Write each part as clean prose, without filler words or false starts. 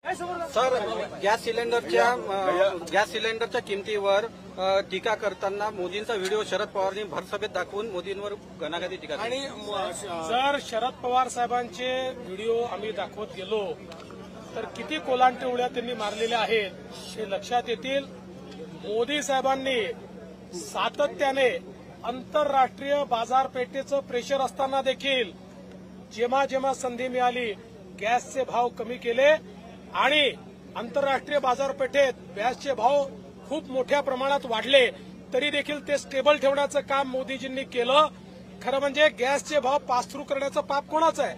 Sir, gas सिलेंडरच्या किमतीवर टीका करताना मोदींचा व्हिडिओ शरद पवारांनी भरसभेत दाखवून मोदींवर घणाघाती टीका केली. आणि जर शरद पवार साहेबांचे व्हिडिओ आम्ही दाखवत गेलो तर किती कोलांटी उड्या त्यांनी मारलेल्या आहेत हे लक्षात येतील. मोदी साहेबांनी सातत्याने आंतरराष्ट्रीय बाजारपेठेचं प्रेशर असताना देखील जेव्हा जेव्हा संधी मिळाली गॅसचे भाव कमी केले आणि आंतरराष्ट्रीय बाजारपेठेत गॅसचे भाव खूप मोठ्या प्रमाणात वाढले तरी देखील ते स्टेबल ठेवण्याचं काम मोदीजींनी केलं. खरं म्हणजे गॅसचे भाव पास थ्रू करण्याचं पाप कोणाचं आहे?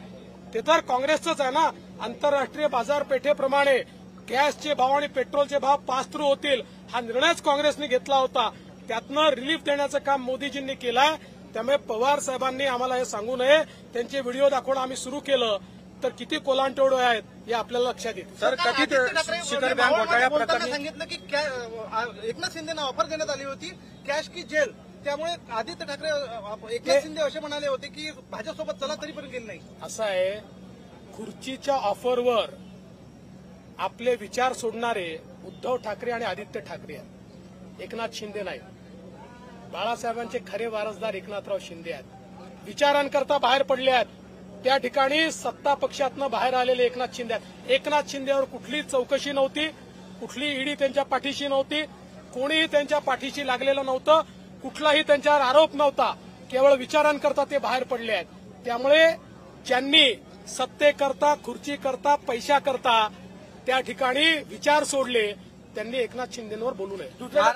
ते तर काँग्रेसचंच आहे ना. आंतरराष्ट्रीय बाजारपेठेप्रमाणे गॅसचे भाव आणि पेट्रोलचे भाव पास थ्रू होतील हा निर्णयच काँग्रेसने घेतला होता. त्यातनं रिलीफ देण्याचं काम मोदीजींनी केलंय. त्यामुळे पवार साहेबांनी आम्हाला हे सांगू नये. त्यांचे व्हिडिओ दाखवणं आम्ही सुरू केलं तर किती कोलांटोड आहेत हे आपल्याला लक्षात येते. सर, कथित शिखर बँक घोटाळ्या प्रकरणी सांगितलं की एकनाथ शिंदेना ऑफर देण्यात आली होती कॅश की जेल. त्यामुळे आदित्य ठाकरे एकनाथ शिंदे असे म्हणाले होते की भाजपसोबत चला तरी पण गेले नाही. असं आहे, खुर्चीच्या ऑफरवर आपले विचार सोडणारे उद्धव ठाकरे आणि आदित्य ठाकरे आहेत, एकनाथ शिंदे नाही. बाळासाहेबांचे खरे वारसदार एकनाथराव शिंदे आहेत. विचारांकरता बाहेर पडले आहेत. त्या ठिकाणी सत्ता पक्षातनं बाहेर आलेले एकनाथ शिंदे आहेत. एकनाथ शिंदेवर कुठलीच चौकशी नव्हती, कुठली ईडी त्यांच्या पाठीशी नव्हती, कोणीही त्यांच्या पाठीशी लागलेलं नव्हतं, कुठलाही त्यांच्यावर आरोप नव्हता. केवळ विचारांकरता ते बाहेर पडले आहेत. त्यामुळे ज्यांनी सत्तेकरता, खुर्चीकरता, पैशाकरता त्या ठिकाणी विचार सोडले त्यांनी एकनाथ शिंदेवर बोलू नये.